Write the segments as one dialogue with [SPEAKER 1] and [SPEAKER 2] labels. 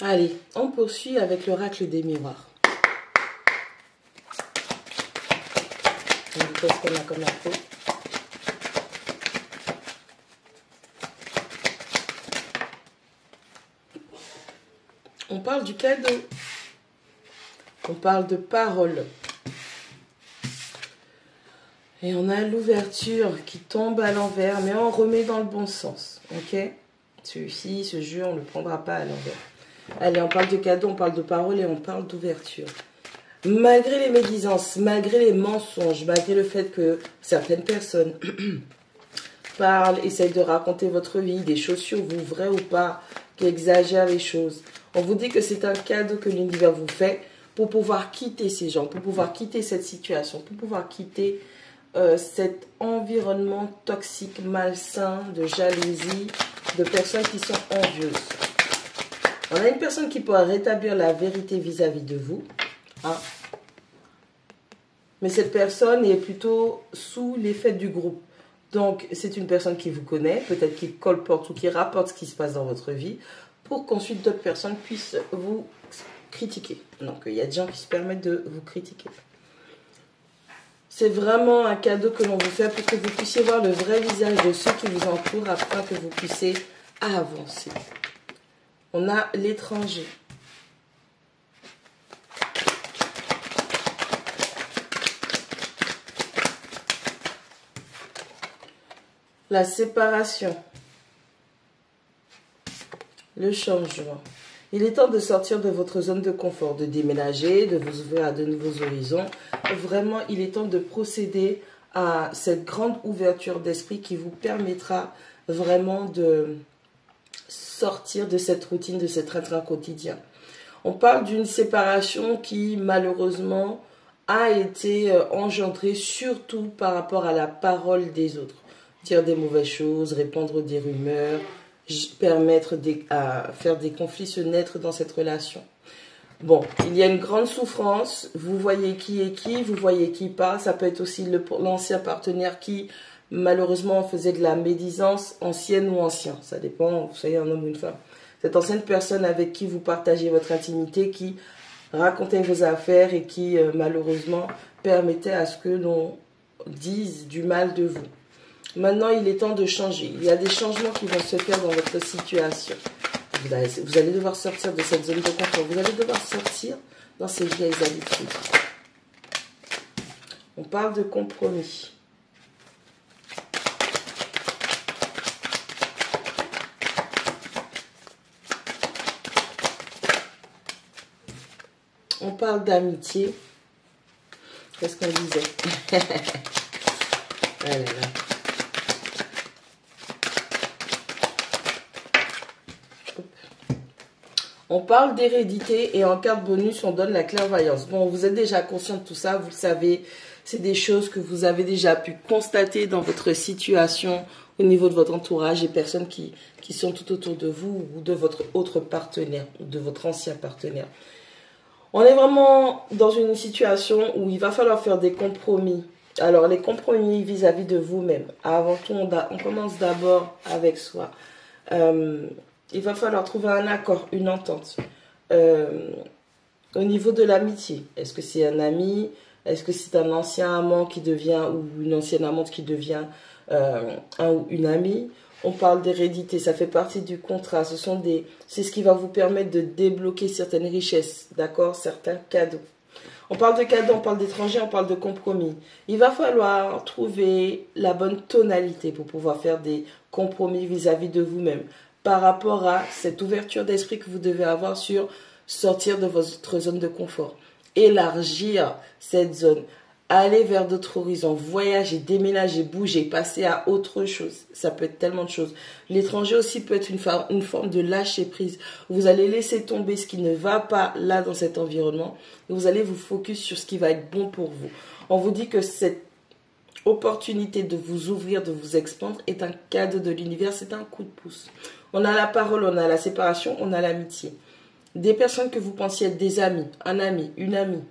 [SPEAKER 1] Allez, on poursuit avec l'oracle des miroirs. Qu'est-ce qu'on a comme info? On parle du cadeau. On parle de parole. Et on a l'ouverture qui tombe à l'envers, mais on remet dans le bon sens. Ok? Celui-ci, ce jeu, on ne le prendra pas à l'envers. Allez, on parle de cadeau, on parle de parole et on parle d'ouverture. Malgré les médisances, malgré les mensonges, malgré le fait que certaines personnes parlent, essayent de raconter votre vie, des choses sur vous, vraies ou pas, qui exagèrent les choses, on vous dit que c'est un cadeau que l'univers vous fait pour pouvoir quitter ces gens, pour pouvoir quitter cette situation, pour pouvoir quitter cet environnement toxique, malsain, de jalousie, de personnes qui sont envieuses. On a une personne qui pourra rétablir la vérité vis-à-vis de vous. Hein? Mais cette personne est plutôt sous l'effet du groupe. Donc, c'est une personne qui vous connaît, peut-être qui colporte ou qui rapporte ce qui se passe dans votre vie, pour qu'ensuite d'autres personnes puissent vous critiquer. Donc, il y a des gens qui se permettent de vous critiquer. C'est vraiment un cadeau que l'on vous fait pour que vous puissiez voir le vrai visage de ceux qui vous entourent afin que vous puissiez avancer. On a l'étranger. La séparation. Le changement. Il est temps de sortir de votre zone de confort, de déménager, de vous ouvrir à de nouveaux horizons. Vraiment, il est temps de procéder à cette grande ouverture d'esprit qui vous permettra vraiment de sortir de cette routine, de cet train-train quotidien. On parle d'une séparation qui, malheureusement, a été engendrée surtout par rapport à la parole des autres. Dire des mauvaises choses, répandre des rumeurs, permettre à faire des conflits se naître dans cette relation. Bon, il y a une grande souffrance, vous voyez qui est qui, vous voyez qui part, ça peut être aussi l'ancien partenaire qui malheureusement faisait de la médisance, ancienne ou ancien, ça dépend, vous soyez un homme ou une femme. Cette ancienne personne avec qui vous partagez votre intimité, qui racontait vos affaires et qui malheureusement permettait à ce que l'on dise du mal de vous. Maintenant, il est temps de changer. Il y a des changements qui vont se faire dans votre situation. Vous allez devoir sortir de cette zone de confort. Vous allez devoir sortir dans ces vieilles habitudes. On parle de compromis. On parle d'amitié. Qu'est-ce qu'on disait? Ah là là. On parle d'hérédité et en carte bonus, on donne la clairvoyance. Bon, vous êtes déjà conscient de tout ça, vous le savez. C'est des choses que vous avez déjà pu constater dans votre situation au niveau de votre entourage et personnes qui sont tout autour de vous ou de votre autre partenaire ou de votre ancien partenaire. On est vraiment dans une situation où il va falloir faire des compromis. Alors, les compromis vis-à-vis de vous-même. Avant tout, on commence d'abord avec soi. Il va falloir trouver un accord, une entente. Au niveau de l'amitié, est-ce que c'est un ami? Est-ce que c'est un ancien amant qui devient, ou une ancienne amante qui devient un ou une amie? On parle d'hérédité, ça fait partie du contrat. C'est ce qui va vous permettre de débloquer certaines richesses, d'accord? Certains cadeaux. On parle de cadeaux, on parle d'étrangers, on parle de compromis. Il va falloir trouver la bonne tonalité pour pouvoir faire des compromis vis-à-vis de vous-même par rapport à cette ouverture d'esprit que vous devez avoir sur sortir de votre zone de confort, élargir cette zone, aller vers d'autres horizons, voyager, déménager, bouger, passer à autre chose. Ça peut être tellement de choses. L'étranger aussi peut être une forme de lâcher prise. Vous allez laisser tomber ce qui ne va pas là dans cet environnement et vous allez vous focus sur ce qui va être bon pour vous. On vous dit que cette opportunité de vous ouvrir, de vous expandre est un cadeau de l'univers, c'est un coup de pouce. On a la parole, on a la séparation, on a l'amitié. Des personnes que vous pensiez être des amis, un ami, une amie,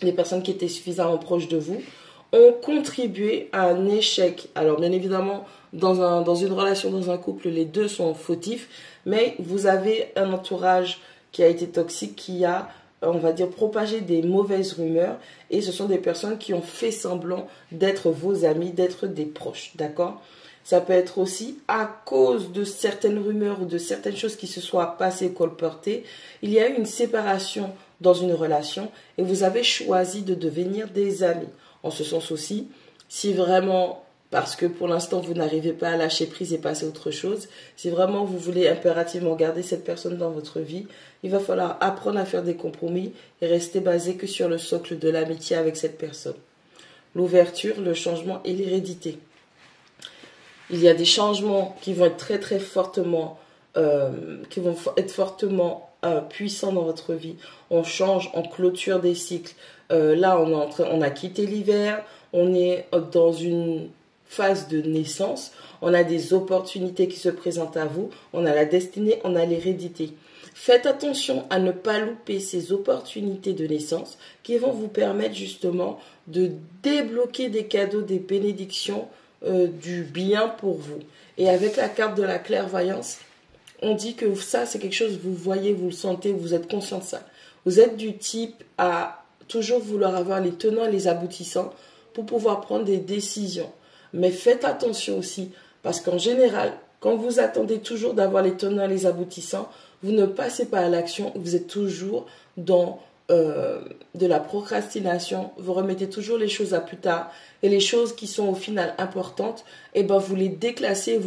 [SPEAKER 1] les personnes qui étaient suffisamment proches de vous, ont contribué à un échec. Alors bien évidemment, dans une relation, dans un couple, les deux sont fautifs, mais vous avez un entourage qui a été toxique, qui a, on va dire, propagé des mauvaises rumeurs. Et ce sont des personnes qui ont fait semblant d'être vos amis, d'être des proches, d'accord? Ça peut être aussi à cause de certaines rumeurs ou de certaines choses qui se soient passées, colportées. Il y a eu une séparation dans une relation et vous avez choisi de devenir des amis. En ce sens aussi, si vraiment, parce que pour l'instant vous n'arrivez pas à lâcher prise et passer à autre chose, si vraiment vous voulez impérativement garder cette personne dans votre vie, il va falloir apprendre à faire des compromis et rester basé que sur le socle de l'amitié avec cette personne. L'ouverture, le changement et l'hérédité. Il y a des changements qui vont être très fortement, puissants dans votre vie. On change, on clôture des cycles. Là, on a quitté l'hiver, on est dans une phase de naissance, on a des opportunités qui se présentent à vous, on a la destinée, on a l'hérédité. Faites attention à ne pas louper ces opportunités de naissance qui vont vous permettre justement de débloquer des cadeaux, des bénédictions, du bien pour vous. Et avec la carte de la clairvoyance, on dit que ça, c'est quelque chose, vous voyez, vous le sentez, vous êtes conscient de ça. Vous êtes du type à toujours vouloir avoir les tenants et les aboutissants pour pouvoir prendre des décisions. Mais faites attention aussi, parce qu'en général, quand vous attendez toujours d'avoir les tenants et les aboutissants, vous ne passez pas à l'action, vous êtes toujours dans de la procrastination, vous remettez toujours les choses à plus tard et les choses qui sont au final importantes, et ben vous les déclassez,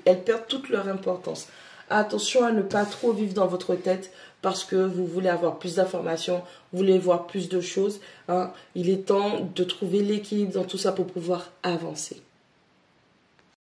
[SPEAKER 1] elles perdent toute leur importance. Attention à ne pas trop vivre dans votre tête parce que vous voulez avoir plus d'informations, vous voulez voir plus de choses, hein. Il est temps de trouver l'équilibre dans tout ça pour pouvoir avancer.